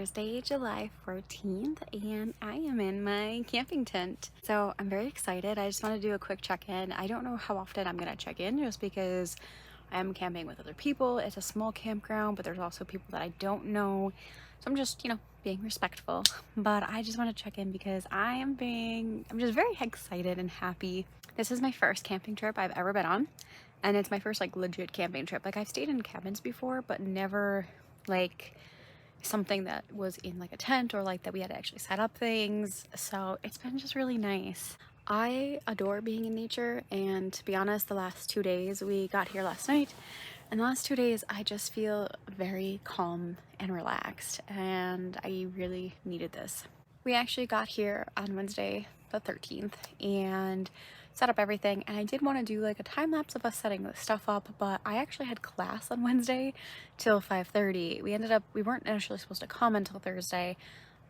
Thursday, July 14th, and I am in my camping tent. So I'm very excited. I just want to do a quick check-in. I don't know how often I'm going to check in just because I am camping with other people. It's a small campground, but there's also people that I don't know. So I'm just, being respectful. But I just want to check in because I'm just very excited and happy. This is my first camping trip I've ever been on. And it's my first legit camping trip. I've stayed in cabins before, but never something that was in a tent or that we had to actually set up things. So it's been just really nice. I adore being in nature, and to be honest, the last 2 days, we got here last night, and the last 2 days I just feel very calm and relaxed, and I really needed this. We actually got here on Wednesday the 13th and set up everything, and I did want to do a time lapse of us setting this stuff up, but I actually had class on Wednesday till 5:30. We weren't initially supposed to come until Thursday,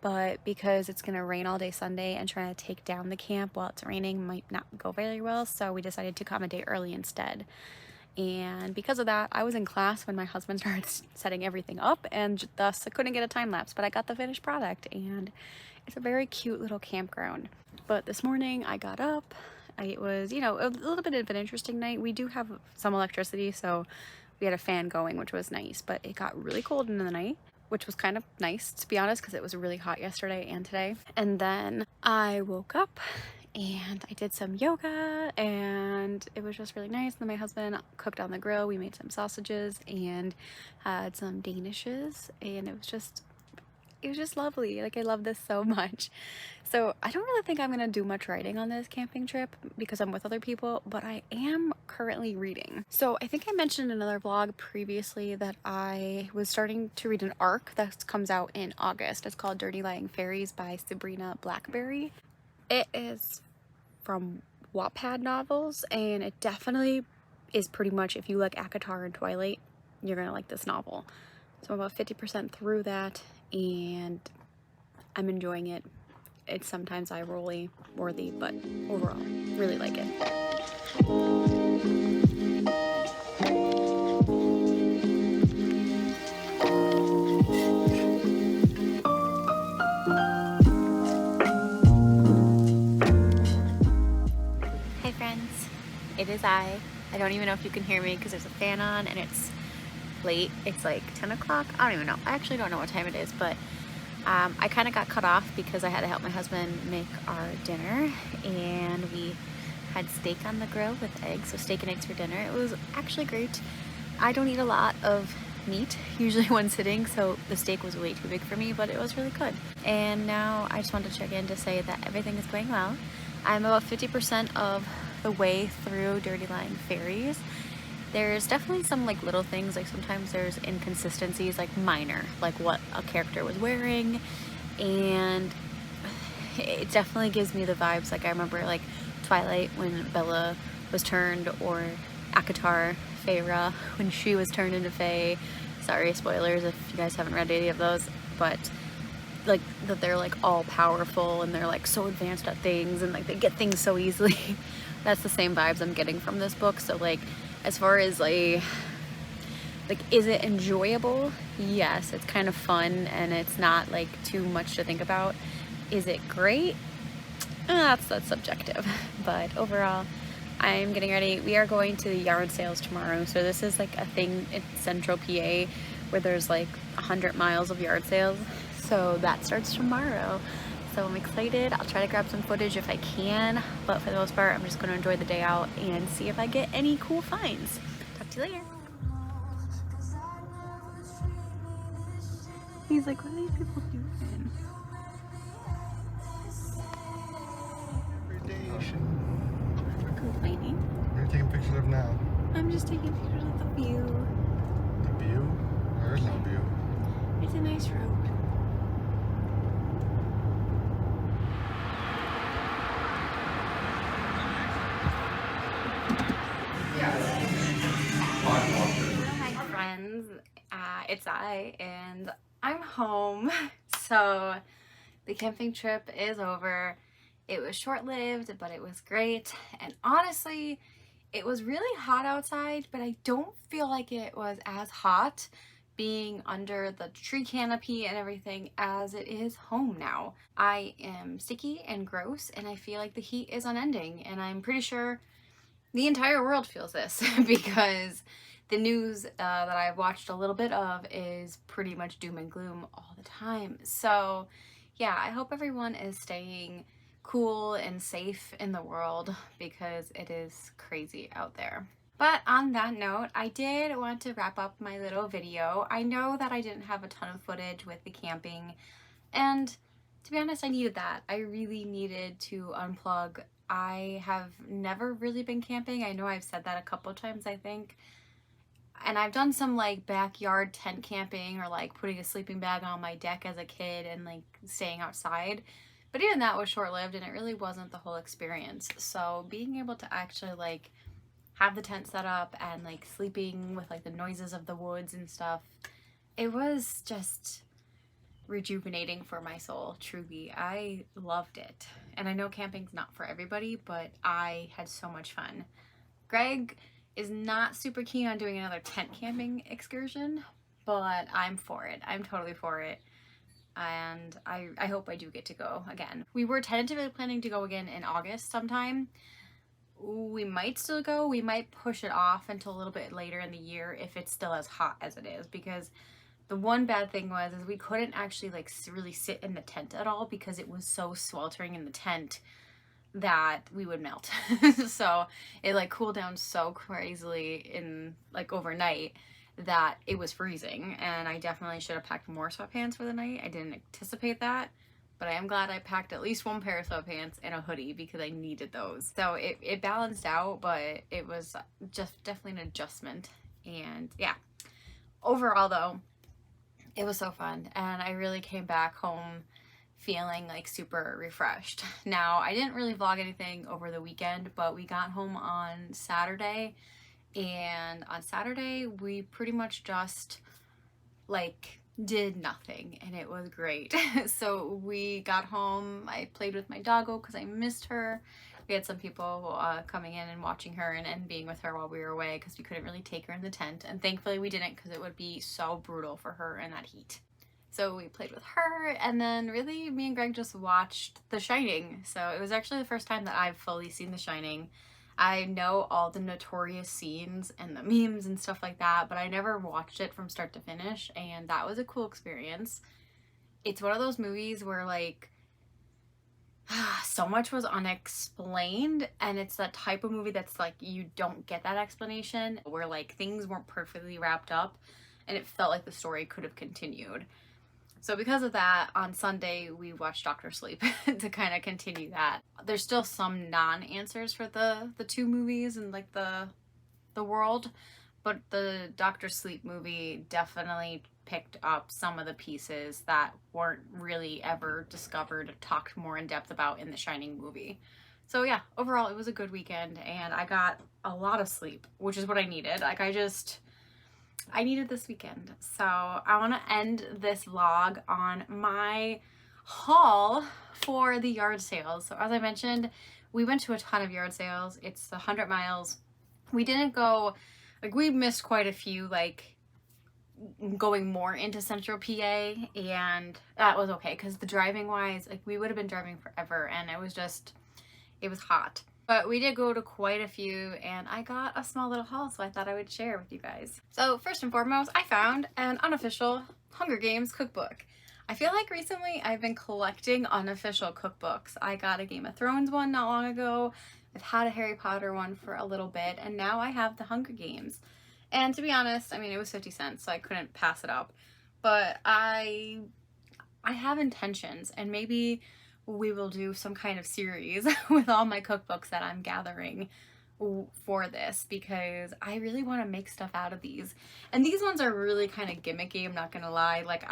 but because it's gonna rain all day Sunday and trying to take down the camp while it's raining might not go very well, so we decided to come a day early instead. And because of that, I was in class when my husband started setting everything up, and thus I couldn't get a time lapse, but I got the finished product, and it's a very cute little campground. But this morning I got up. It was, a little bit of an interesting night. We do have some electricity, so we had a fan going, which was nice, but it got really cold in the night, which was kind of nice, to be honest, because it was really hot yesterday and today. And then I woke up and I did some yoga, and it was just really nice. And then my husband cooked on the grill. We made some sausages and had some danishes, and it was just lovely. I love this so much. So I don't really think I'm gonna do much writing on this camping trip because I'm with other people, but I am currently reading. So I think I mentioned in another vlog previously that I was starting to read an arc that comes out in August. It's called Dirty Lying Fairies by Sabrina Blackberry. It is from Wattpad novels, and it definitely is pretty much, if you like ACOTAR and Twilight, you're gonna like this novel. So I'm about 50% through that, and I'm enjoying it. It's sometimes eye-rolly worthy, but overall, really like it. Hey friends, it is I don't even know if you can hear me because there's a fan on and it's late. It's 10 o'clock. I don't even know. I actually don't know what time it is, but I kind of got cut off because I had to help my husband make our dinner, and we had steak on the grill with eggs, so steak and eggs for dinner. It was actually great. I don't eat a lot of meat, usually one sitting, so the steak was way too big for me, but it was really good. And now I just wanted to check in to say that everything is going well. I'm about 50% of the way through Dirty Lying Fairies. There's definitely some little things, sometimes there's inconsistencies, minor, what a character was wearing, and it definitely gives me the vibes. I remember Twilight when Bella was turned, or ACOTAR Feyre when she was turned into Fae. Sorry, spoilers if you guys haven't read any of those, but that they're all powerful and they're so advanced at things, and they get things so easily. That's the same vibes I'm getting from this book. So as far as is it enjoyable? Yes, it's kind of fun and it's not too much to think about. Is it great? That's subjective. But overall, I'm getting ready. We are going to the yard sales tomorrow. So this is a thing in central PA where there's 100 miles of yard sales. So that starts tomorrow. So I'm excited. I'll try to grab some footage if I can, but for the most part, I'm just going to enjoy the day out and see if I get any cool finds. Talk to you later. He's like, what are these people doing? Every day you should. Complaining? What are you taking pictures of now? I'm just taking pictures of the view. The view? There is no view. It's a nice road. Hi friends, it's I, and I'm home. So the camping trip is over. It was short-lived, but it was great, and honestly it was really hot outside, but I don't feel like it was as hot being under the tree canopy and everything, as it is home now. I am sticky and gross, and I feel like the heat is unending, and I'm pretty sure the entire world feels this because the news that I've watched a little bit of is pretty much doom and gloom all the time. So yeah, I hope everyone is staying cool and safe in the world because it is crazy out there. But on that note, I did want to wrap up my little video. I know that I didn't have a ton of footage with the camping, and to be honest, I needed that. I really needed to unplug. I have never really been camping. I know I've said that a couple of times, I think. And I've done some like backyard tent camping or like putting a sleeping bag on my deck as a kid and like staying outside. But even that was short-lived and it really wasn't the whole experience. So being able to actually like have the tent set up and like sleeping with like the noises of the woods and stuff, it was just rejuvenating for my soul. Truly, I loved it. And I know camping's not for everybody, but I had so much fun. Greg is not super keen on doing another tent camping excursion, but I'm for it. I'm totally for it. And I hope I do get to go again. We were tentatively planning to go again in August sometime. We might still go. We might push it off until a little bit later in the year if it's still as hot as it is, because the one bad thing was is we couldn't actually like really sit in the tent at all because it was so sweltering in the tent that we would melt. So it like cooled down so crazily in like overnight that it was freezing, and I definitely should have packed more sweatpants for the night. I didn't anticipate that. But I am glad I packed at least one pair of sweatpants and a hoodie because I needed those. So it balanced out, but it was just definitely an adjustment. And yeah, overall though, it was so fun. And I really came back home feeling like super refreshed. Now, I didn't really vlog anything over the weekend, but we got home on Saturday. And on Saturday, we pretty much just like did nothing, and it was great. So we got home, I played with my doggo because I missed her. We had some people coming in and watching her and being with her while we were away because we couldn't really take her in the tent, and thankfully we didn't because it would be so brutal for her in that heat. So we played with her, and then really me and Greg just watched The Shining. So it was actually the first time that I've fully seen The Shining. I know all the notorious scenes and the memes and stuff like that, but I never watched it from start to finish, and that was a cool experience. It's one of those movies where like so much was unexplained, and it's that type of movie that's like you don't get that explanation, where like things weren't perfectly wrapped up and it felt like the story could have continued. So because of that, on Sunday, we watched Dr. Sleep to kind of continue that. There's still some non-answers for the two movies and like the world, but the Dr. Sleep movie definitely picked up some of the pieces that weren't really ever discovered or talked more in depth about in the Shining movie. So yeah, overall, it was a good weekend, and I got a lot of sleep, which is what I needed. Like I needed this weekend. So I want to end this vlog on my haul for the yard sales. So as I mentioned, we went to a ton of yard sales. It's 100 miles. We didn't go, like we missed quite a few, like going more into central PA, and that was okay because the driving wise, like we would have been driving forever, and it was hot. But we did go to quite a few, and I got a small little haul, so I thought I would share with you guys. So first and foremost, I found an unofficial Hunger Games cookbook. I feel like recently I've been collecting unofficial cookbooks. I got a Game of Thrones one not long ago. I've had a Harry Potter one for a little bit, and now I have the Hunger Games. And to be honest, I mean, it was 50 cents, so I couldn't pass it up. But I have intentions, and maybe we will do some kind of series with all my cookbooks that I'm gathering for this, because I really want to make stuff out of these. And these ones are really kind of gimmicky, I'm not gonna lie. Like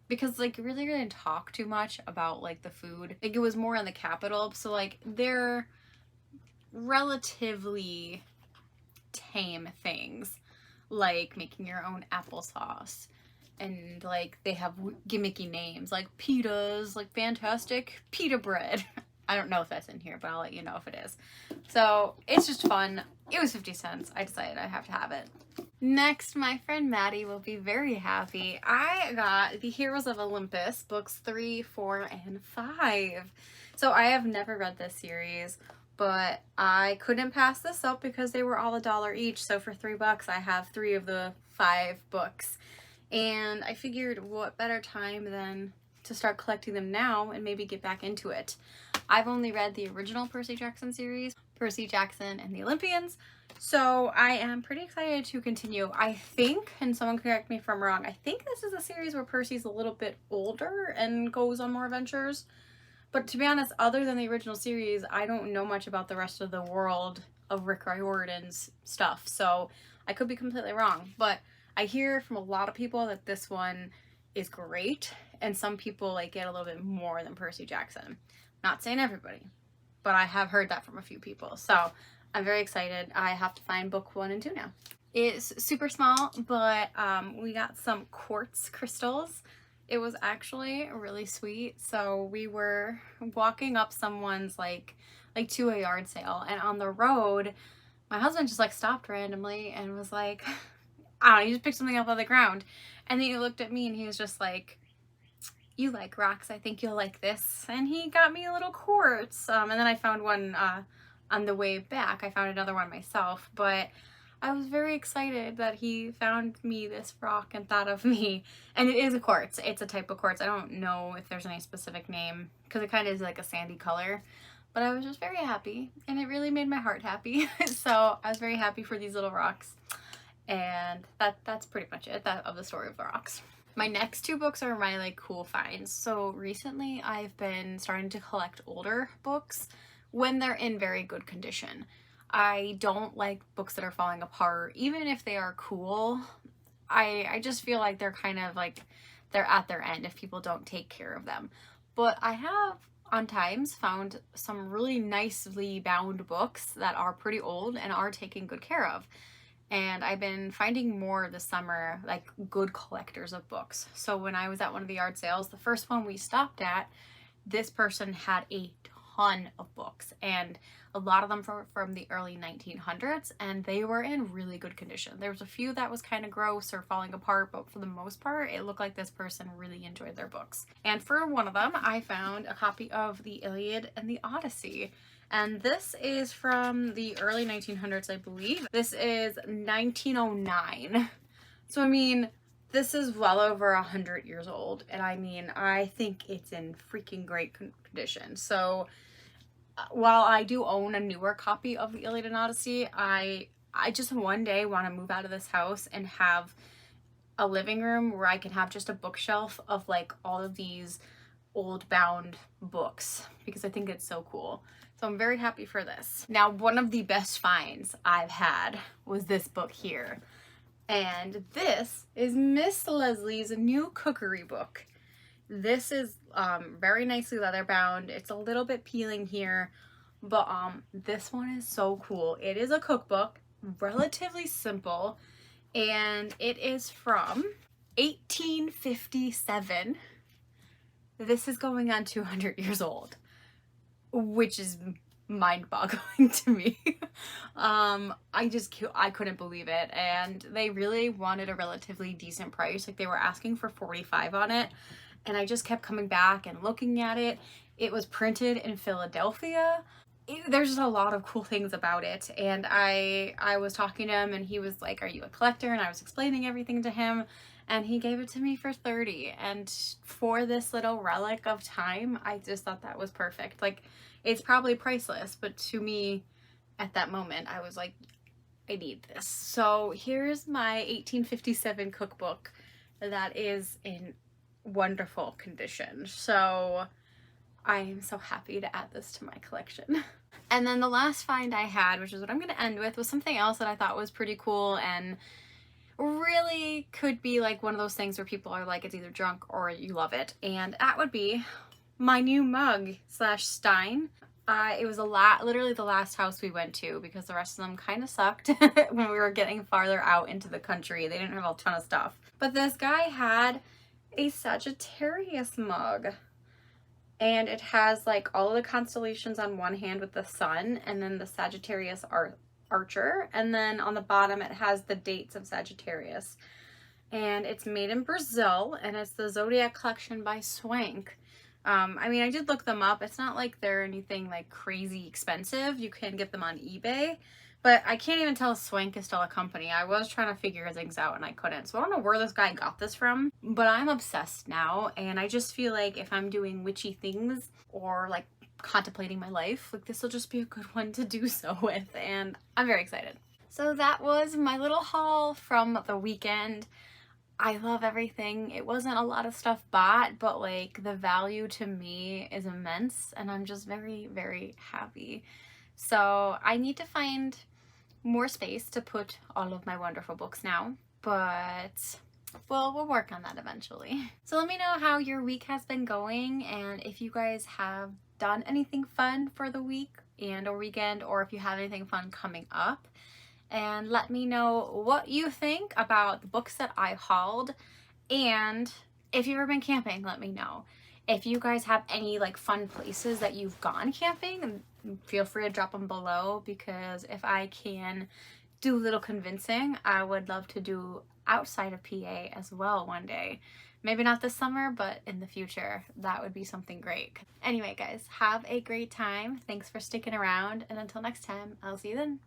because like really didn't talk too much about like the food. Like it was more on the capital, so like they're relatively tame things, like making your own applesauce. And like they have gimmicky names like pitas, like fantastic pita bread. I don't know if that's in here, but I'll let you know if it is. So it's just fun. It was 50 cents. I decided I have to have it. Next, my friend Maddie will be very happy. I got the Heroes of Olympus, books 3, 4, and 5. So I have never read this series, but I couldn't pass this up because they were all $1 each. So for $3, I have 3 of the 5 books. And I figured what better time than to start collecting them now and maybe get back into it. I've only read the original Percy Jackson series, Percy Jackson and the Olympians, so I am pretty excited to continue. I think, and someone correct me if I'm wrong, I think this is a series where Percy's a little bit older and goes on more adventures. But to be honest, other than the original series, I don't know much about the rest of the world of Rick Riordan's stuff, so I could be completely wrong. But I hear from a lot of people that this one is great, and some people like it a little bit more than Percy Jackson. Not saying everybody, but I have heard that from a few people. So I'm very excited. I have to find book 1 and 2 now. It's super small, but we got some quartz crystals. It was actually really sweet. So we were walking up someone's like to a yard sale, and on the road, my husband just like stopped randomly and was like, I don't know, he just picked something up on the ground. And then he looked at me and he was just like, you like rocks, I think you'll like this. And he got me a little quartz. And then I found one on the way back. I found another one myself, but I was very excited that he found me this rock and thought of me. And it is a quartz. It's a type of quartz. I don't know if there's any specific name because it kind of is like a sandy color. But I was just very happy, and it really made my heart happy. So I was very happy for these little rocks. And that's pretty much it of the story of the rocks. My next 2 books are my like cool finds. So recently I've been starting to collect older books when they're in very good condition. I don't like books that are falling apart, even if they are cool. I just feel like they're kind of like they're at their end if people don't take care of them. But I have on times found some really nicely bound books that are pretty old and are taken good care of. And I've been finding more this summer, like good collectors of books. So when I was at one of the yard sales, the first one we stopped at, this person had a ton of books, and a lot of them from the early 1900s, and they were in really good condition. There was a few that was kind of gross or falling apart, but for the most part, it looked like this person really enjoyed their books. And for one of them, I found a copy of the Iliad and the Odyssey. And this is from the early 1900s, I believe. This is 1909. So, I mean, this is well over 100 years old. And I mean, I think it's in freaking great condition. So, while I do own a newer copy of the Iliad and Odyssey, I just one day want to move out of this house and have a living room where I can have just a bookshelf of like all of these old bound books, because I think it's so cool. So I'm very happy for this. Now, one of the best finds I've had was this book here. And this is Miss Leslie's new cookery book. This is very nicely leather bound. It's a little bit peeling here, but this one is so cool. It is a cookbook, relatively simple, and it is from 1857. This is going on 200 years old, which is mind-boggling to me. I couldn't believe it, and they really wanted a relatively decent price. Like, they were asking for $45 on it, and I just kept coming back and looking at it. It was printed in Philadelphia. There's just a lot of cool things about it, and I was talking to him, and he was like, "Are you a collector?" And I was explaining everything to him, and he gave it to me for $30. And for this little relic of time, I just thought that was perfect. Like, it's probably priceless, but to me, at that moment, I was like, I need this. So here's my 1857 cookbook that is in wonderful condition. So I am so happy to add this to my collection. And then the last find I had, which is what I'm going to end with, was something else that I thought was pretty cool and really could be like one of those things where people are like, it's either junk or you love it. And that would be my new mug slash stein. It was literally the last house we went to, because the rest of them kind of sucked when we were getting farther out into the country. They didn't have a ton of stuff. But this guy had a Sagittarius mug, and it has like all of the constellations on one hand with the sun, and then the Sagittarius are Archer, and then on the bottom it has the dates of Sagittarius. And it's made in Brazil, and it's the Zodiac collection by Swank. I mean, I did look them up. It's not like they're anything like crazy expensive. You can get them on eBay, but I can't even tell if Swank is still a company. I was trying to figure things out and I couldn't. So I don't know where this guy got this from, but I'm obsessed now. And I just feel like if I'm doing witchy things or like contemplating my life, like this will just be a good one to do so with. And I'm very excited. So that was my little haul from the weekend. I love everything. It wasn't a lot of stuff bought, but like the value to me is immense and I'm just very, very happy. So I need to find more space to put all of my wonderful books now, but we'll work on that eventually. So let me know how your week has been going and if you guys have done anything fun for the week and or weekend, or if you have anything fun coming up. And let me know what you think about the books that I hauled. And if you've ever been camping, let me know. If you guys have any like fun places that you've gone camping, feel free to drop them below, because if I can do a little convincing, I would love to do outside of PA as well one day. Maybe not this summer, but in the future, that would be something great. Anyway, guys, have a great time. Thanks for sticking around. And until next time, I'll see you then.